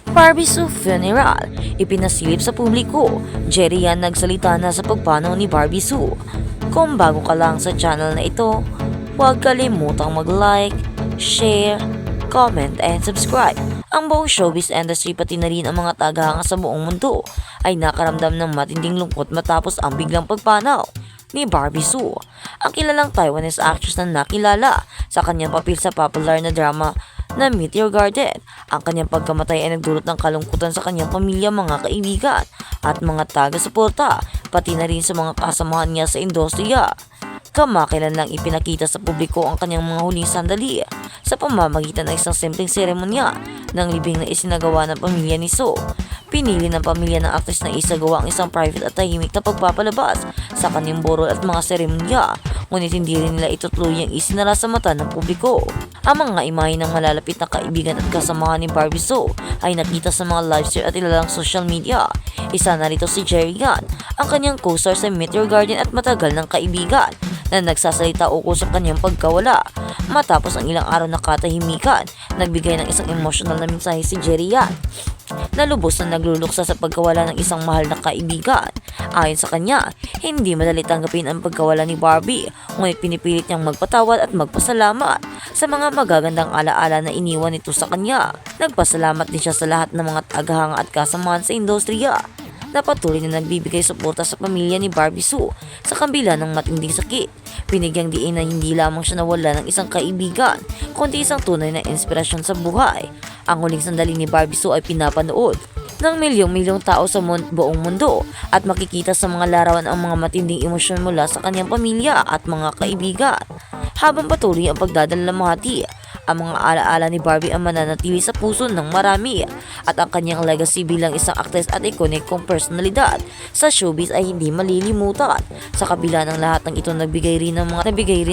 Barbie Sue funeral, ipinasilip sa publiko. Jerry Yan nagsalita na sa pagpanaw ni Barbie Sue. Kung bago ka lang sa channel na ito, huwag kalimutang mag-like, share, comment, and subscribe. Ang buong showbiz industry pati na rin ang mga tagahanga sa buong mundo ay nakaramdam ng matinding lungkot matapos ang biglang pagpanaw ni Barbie Sue, ang kilalang Taiwanese actress na nakilala sa kanyang papel sa popular na drama na Meteor Garden. Ang kanyang pagkamatay ay nagdulot ng kalungkutan sa kanyang pamilya, mga kaibigan at mga taga-suporta, pati na rin sa mga kasamahan niya sa industriya. Kamakailan lang ipinakita sa publiko ang kanyang mga huling sandali sa pamamagitan ng isang simpleng seremonya ng libing na isinagawa ng pamilya ni Sue. Pinili ng pamilya ng actress na isagawa ang isang private at tahimik na pagpapalabas sa kanyang burol at mga seremonya, ngunit hindi rin nila ito tuluyang isinara sa mata ng publiko. Ang mga imahe ng malalapit na kaibigan at kasamahan ni Barbie Sue ay nakita sa mga livestream at ilalang social media. Isa na rito si Jerry Yan, ang kanyang co-star sa Meteor Garden at matagal ng kaibigan, na nagsasalita ukol sa kanyang pagkawala. Matapos ang ilang araw na katahimikan, nagbigay ng isang emotional na mensahe si Jerry Yan na lubos na nagluluksa sa pagkawala ng isang mahal na kaibigan. Ayon sa kanya, hindi madali tanggapin ang pagkawala ni Barbie, ngunit pinipilit niyang magpatawad at magpasalamat sa mga magagandang alaala na iniwan nito sa kanya. Nagpasalamat din siya sa lahat ng mga tagahanga at kasamahan sa industriya na patuloy na nagbibigay suporta sa pamilya ni Barbie Sue sa kabila ng matinding sakit. Binigyang diin na hindi lamang siya nawala ng isang kaibigan, kundi isang tunay na inspirasyon sa buhay. Ang huling sandali ni Barbie Sue ay pinapanood ng milyong-milyong tao sa buong mundo at makikita sa mga larawan ang mga matinding emosyon mula sa kanyang pamilya at mga kaibigan. Habang patuloy ang pagdadalamhati, ang mga alaala ni Barbie ang mananatili sa puso ng marami at ang kanyang legacy bilang isang actress at iconic kong personalidad sa showbiz ay hindi malilimutan. Sa kabila ng lahat ng ito, nagbigay rin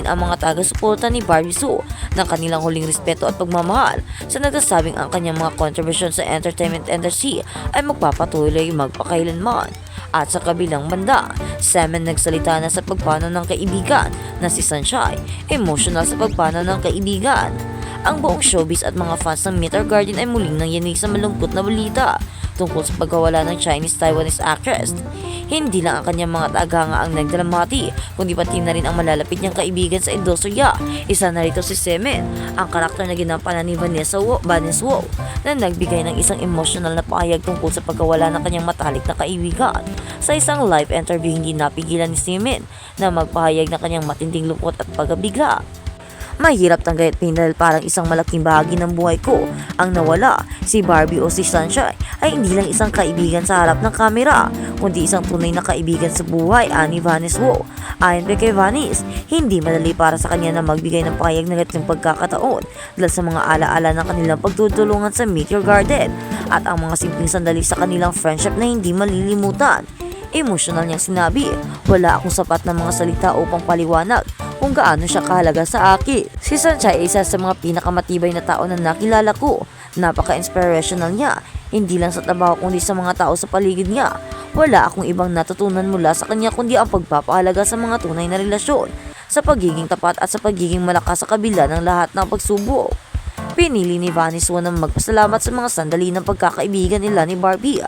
ang mga taga-suporta ni Barbie Sue ng kanilang huling respeto at pagmamahal sa nagsasabing ang kanyang mga contribution sa entertainment industry ay magpapatuloy magpakailanman. At sa kabilang banda, Semen nagsalita na sa pagpanaw ng kaibigan na si Sunshine, emotional sa pagpanaw ng kaibigan. Ang buong showbiz at mga fans ng Meteor Garden ay muling nangyanig sa malungkot na balita tungkol sa pagkawala ng Chinese-Taiwanese actress. Hindi lang ang kanyang mga tagahanga ang nagdalamhati, kundi pati na rin ang malalapit niyang kaibigan sa industriya. Isa na rito si Semen, ang karakter na ginampanan ni Vanessa Wu, na nagbigay ng isang emotional na pahayag tungkol sa pagkawala ng kanyang matalik na kaibigan. Sa isang live interview, hindi napigilan ni Semen na magpahayag ng kanyang matinding lungkot at pagkabigla. Mahirap tanggapin dahil parang isang malaking bahagi ng buhay ko ang nawala. Si Barbie o si Sunshine ay hindi lang isang kaibigan sa harap ng kamera, kundi isang tunay na kaibigan sa buhay, ani Vanessa Wu. Ayon kay Vanessa, hindi madali para sa kanya na magbigay ng pahayag ng ganitong pagkakataon dahil sa mga alaala ng kanilang pagtutulungan sa Meteor Garden at ang mga simpleng sandali sa kanilang friendship na hindi malilimutan. Emotional niyang sinabi, wala akong sapat na mga salita upang paliwanag kung gaano siya kahalaga sa akin. Si Sunshine ay isa sa mga pinakamatibay na tao na nakilala ko. Napaka-inspirational niya, hindi lang sa trabaho kundi sa mga tao sa paligid niya. Wala akong ibang natutunan mula sa kanya kundi ang pagpapahalaga sa mga tunay na relasyon, sa pagiging tapat at sa pagiging malakas sa kabila ng lahat ng pagsubok. Pinili ni Vanessa na magpasalamat sa mga sandali ng pagkakaibigan nila ni Barbie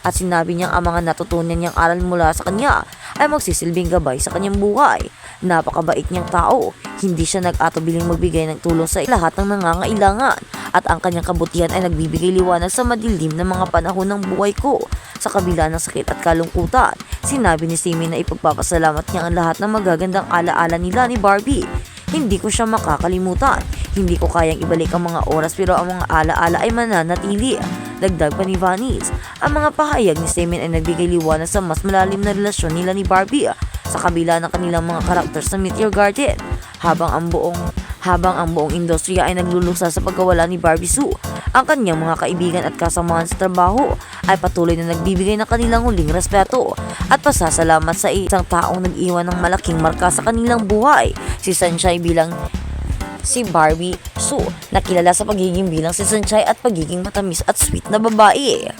at sinabi niyang ang mga natutunan niyang aral mula sa kanya ay magsisilbing gabay sa kanyang buhay. Napakabait niyang tao, hindi siya nag-atubiling magbigay ng tulong sa lahat ng nangangailangan at ang kanyang kabutihan ay nagbibigay liwanag sa madilim na mga panahon ng buhay ko. Sa kabila ng sakit at kalungkutan, sinabi ni Simi na ipagpapasalamat niya ang lahat ng magagandang alaala nila ni Barbie. Hindi ko siya makakalimutan, hindi ko kayang ibalik ang mga oras pero ang mga alaala ay mananatili. Dagdag pa ni Vanessa, ang mga pahayag ni Semen ay nagbigay liwanag sa mas malalim na relasyon nila ni Barbie sa kabila ng kanilang mga karakter sa Meteor Garden. Habang ang buong industriya ay nagluluksa sa pagkawala ni Barbie Sue, ang kanyang mga kaibigan at kasamahan sa trabaho ay patuloy na nagbibigay ng kanilang huling respeto at pasasalamat sa isang taong nag-iwan ng malaking marka sa kanilang buhay. Si Sunshine bilang si Barbie Sue, nakilala sa pagiging bilang si Sunshine at pagiging matamis at sweet na babae.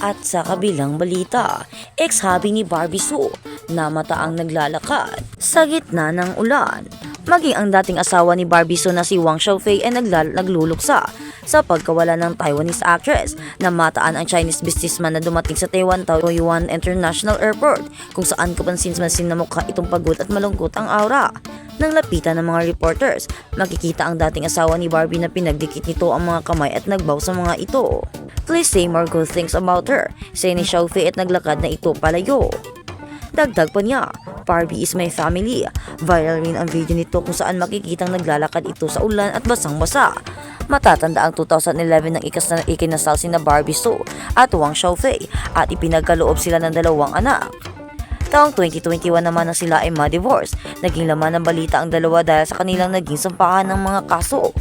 At sa kabilang balita, ex-hubby ni Barbie Sue na mataang naglalakad sa gitna ng ulan. Maging ang dating asawa ni Barbie Sue na si Wang Xiaofei ay nagluluksa sa pagkawala ng Taiwanese actress. Namataan ang Chinese businessman na dumating sa Taoyuan International Airport kung saan kapansin-mansin na mukha itong pagod at malungkot ang aura. Nang lapitan ng mga reporters, makikita ang dating asawa ni Barbie na pinagdikit nito ang mga kamay at nagbaw sa mga ito. Please say more good things about her, say ni Xiaofei at naglakad na ito palayo. Dagdag pa niya, Barbie is my family. Viral rin ang video nito kung saan makikitang naglalakad ito sa ulan at basang-basa. Matatanda ang 2011 nang ikinasal sina Barbie Su at Wang Xiaofei at ipinagkaloob sila ng 2 anak. Taong 2021 naman nang sila ay ma-divorce. Naging laman ng balita ang dalawa dahil sa kanilang naging sampahan ng mga kaso.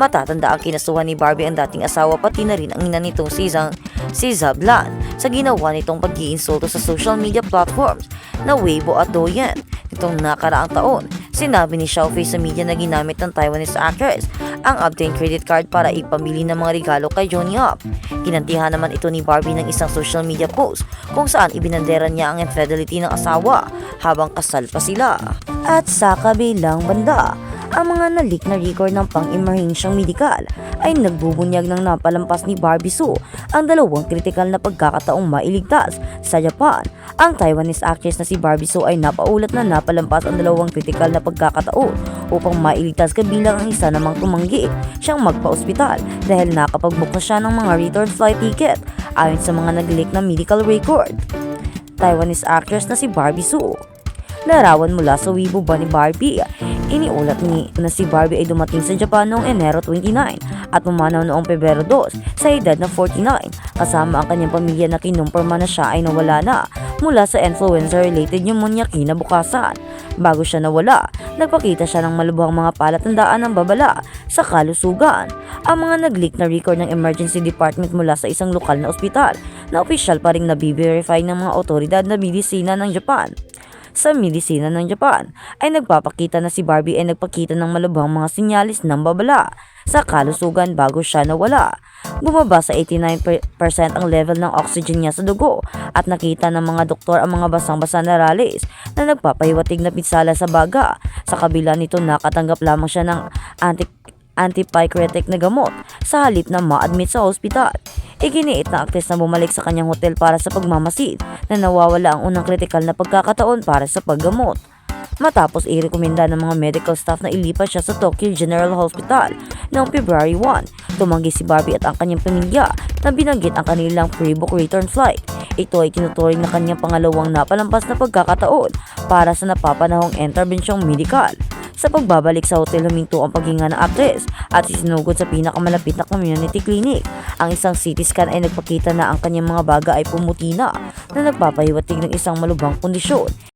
Matatanda ang kinasuhan ni Barbie ang dating asawa pati na rin ang ina nitong si Zablan sa ginawa nitong pag-iinsulto sa social media platforms na Weibo at Douyin. Nitong nakaraang taon, sinabi ni Xiaofei sa media na ginamit ng Taiwanese actress ang obtained credit card para ipamili ng mga regalo kay Johnny Up. Kinantihan naman ito ni Barbie ng isang social media post kung saan ibinandera niya ang infidelity ng asawa habang kasal pa sila. At sa kabilang banda, ang mga nalik na record ng pang-emerhensyang medikal ay nagbubunyag ng napalampas ni Barbie Su ang 2 kritikal na pagkakataong mailigtas. Sa Japan, ang Taiwanese actress na si Barbie Su ay napaulat na napalampas ang 2 kritikal na pagkakataon upang mailigtas kabilang ang isa namang tumanggi siyang magpa-ospital dahil nakapag-book na siya ng mga return flight ticket ayon sa mga nag-leak na medical record. Taiwanese actress na si Barbie Su. Larawan mula sa Weibo ba ni Barbie? Iniulat na si Barbie ay dumating sa Japan noong Enero 29 at pumanaw noong Pebrero 2 sa edad na 49 kasama ang kanyang pamilya na kinumpirma na siya ay nawala na mula sa influenza-related pneumonia kinabukasan. Bago siya nawala, nagpakita siya ng malubhang mga palatandaan ng babala sa kalusugan. Ang mga nag-leak na record ng emergency department mula sa isang lokal na ospital na opisyal pa ring nabiverify ng mga otoridad na medisina ng Japan. Sa medisina ng Japan ay nagpapakita na si Barbie ay nagpakita ng malubhang mga sinyalis ng babala sa kalusugan bago siya nawala. Bumaba sa 89% ang level ng oxygen niya sa dugo at nakita ng mga doktor ang mga basang-basa na ralis na nagpapahiwatig na pinsala sa baga. Sa kabila nito nakatanggap lamang siya ng antipyretic na gamot sa halip na ma-admit sa ospital. Iginiit na aktres na bumalik sa kanyang hotel para sa pagmamasid na nawawala ang unang kritikal na pagkakataon para sa paggamot. Matapos irekomenda ng mga medical staff na ilipat siya sa Tokyo General Hospital noong February 1, tumanggi si Barbie at ang kanyang pamilya na binanggit ang kanilang pre-book return flight. Ito ay tinuturing na kanyang pangalawang napalampas na pagkakataon para sa napapanahong interbensyong medikal. Sa pagbabalik sa hotel, huminto ang paghinga ng aktres at isinugod sa pinakamalapit na community clinic. Ang isang CT scan ay nagpakita na ang kanyang mga baga ay pumuti na nagpapahiwatig ng isang malubhang kondisyon.